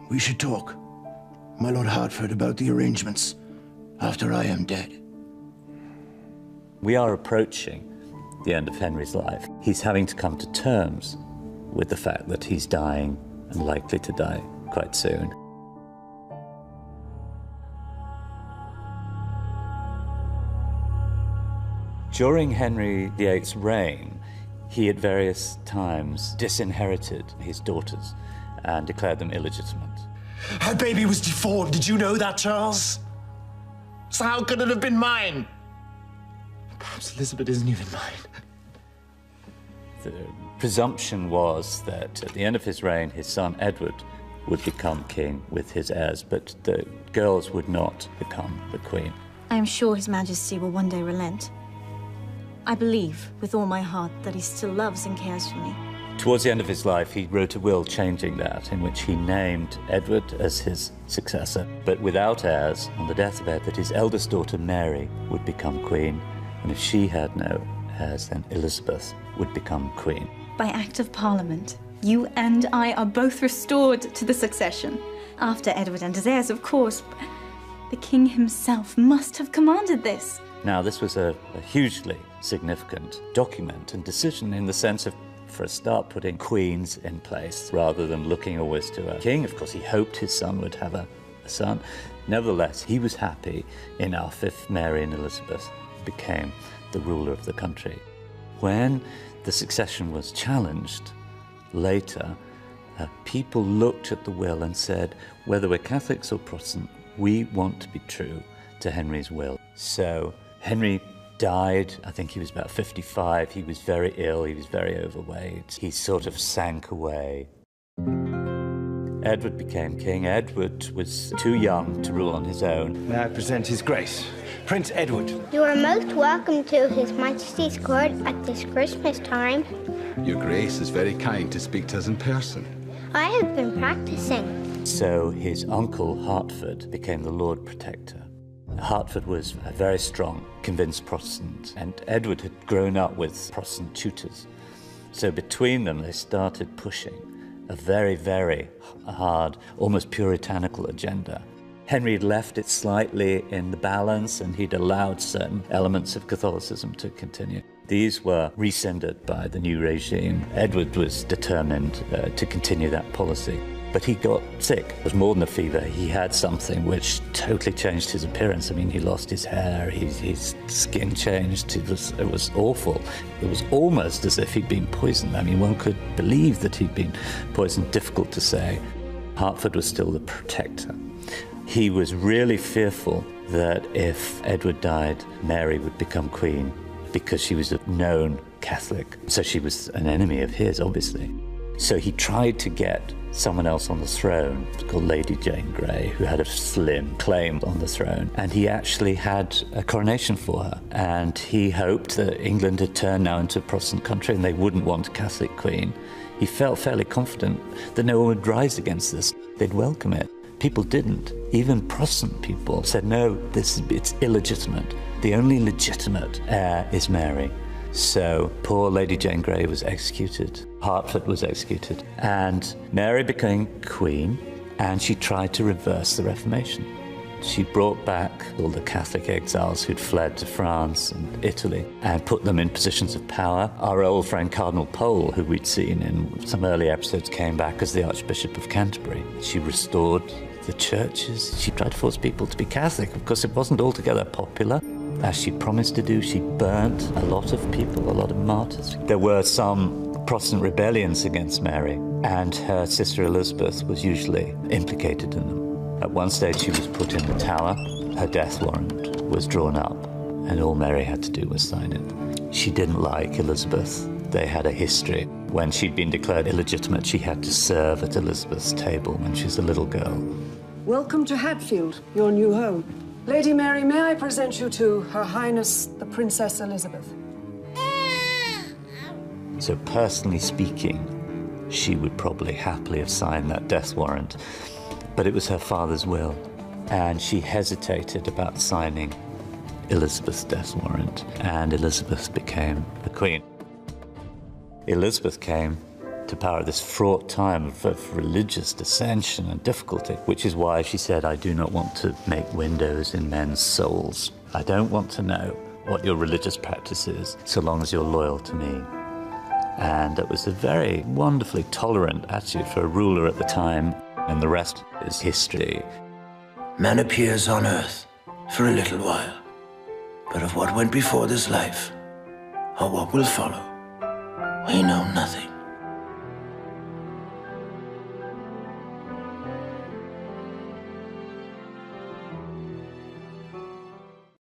We should talk, my Lord Hertford, about the arrangements after I am dead. We are approaching the end of Henry's life. He's having to come to terms with the fact that he's dying and likely to die quite soon. During Henry VIII's reign, he at various times disinherited his daughters and declared them illegitimate. Her baby was deformed. Did you know that, Charles? So how could it have been mine? Perhaps Elizabeth isn't even mine. The presumption was that at the end of his reign, his son Edward would become king with his heirs, but the girls would not become the queen. I am sure His Majesty will one day relent. I believe with all my heart that he still loves and cares for me. Towards the end of his life, he wrote a will changing that, in which he named Edward as his successor, but without heirs. On the death of Edward, his eldest daughter Mary would become queen, and if she had no heirs, then Elizabeth would become queen. By Act of Parliament, you and I are both restored to the succession. After Edward and his heirs, of course. The king himself must have commanded this. Now, this was a hugely significant document and decision in the sense of, for a start, putting queens in place rather than looking always to a king. Of course, he hoped his son would have a son. Nevertheless, he was happy enough if Mary and Elizabeth became the ruler of the country. When the succession was challenged later, people looked at the will and said, whether we're Catholics or Protestant, we want to be true to Henry's will. So Henry died, I think he was about 55. He was very ill, he was very overweight. He sort of sank away. Edward became king. Edward was too young to rule on his own. May I present His Grace, Prince Edward. You are most welcome to His Majesty's court at this Christmas time. Your Grace is very kind to speak to us in person. I have been practicing. So his uncle, Hertford, became the Lord Protector. Hertford was a very strong, convinced Protestant, and Edward had grown up with Protestant tutors. So between them, they started pushing a very, very hard, almost puritanical agenda. Henry had left it slightly in the balance, and he'd allowed certain elements of Catholicism to continue. These were rescinded by the new regime. Edward was determined to continue that policy. But he got sick. It was more than a fever. He had something which totally changed his appearance. I mean, he lost his hair, his skin changed. It was awful. It was almost as if he'd been poisoned. I mean, one could believe that he'd been poisoned. Difficult to say. Hertford was still the protector. He was really fearful that if Edward died, Mary would become queen because she was a known Catholic. So she was an enemy of his, obviously. So he tried to get someone else on the throne, called Lady Jane Grey, who had a slim claim on the throne. And he actually had a coronation for her. And he hoped that England had turned now into a Protestant country and they wouldn't want a Catholic queen. He felt fairly confident that no one would rise against this. They'd welcome it. People didn't. Even Protestant people said, no, it's illegitimate. The only legitimate heir is Mary. So poor Lady Jane Grey was executed. Hertford was executed. And Mary became queen, and she tried to reverse the Reformation. She brought back all the Catholic exiles who'd fled to France and Italy and put them in positions of power. Our old friend Cardinal Pole, who we'd seen in some early episodes, came back as the Archbishop of Canterbury. She restored the churches. She tried to force people to be Catholic. Of course, it wasn't altogether popular. As she promised to do, she burnt a lot of people, a lot of martyrs. There were some Protestant rebellions against Mary, and her sister Elizabeth was usually implicated in them. At one stage, she was put in the Tower. Her death warrant was drawn up, and all Mary had to do was sign it. She didn't like Elizabeth. They had a history. When she'd been declared illegitimate, she had to serve at Elizabeth's table when she was a little girl. Welcome to Hatfield, your new home. Lady Mary, may I present you to Her Highness the Princess Elizabeth? So personally speaking, she would probably happily have signed that death warrant, but it was her father's will, and she hesitated about signing Elizabeth's death warrant, and Elizabeth became the queen. Elizabeth came to power at this fraught time of religious dissension and difficulty, which is why she said, I do not want to make windows in men's souls. I don't want to know what your religious practice is, so long as you're loyal to me. And it was a very wonderfully tolerant attitude for a ruler at the time, and the rest is history. Man appears on earth for a little while, but of what went before this life, or what will follow, we know nothing.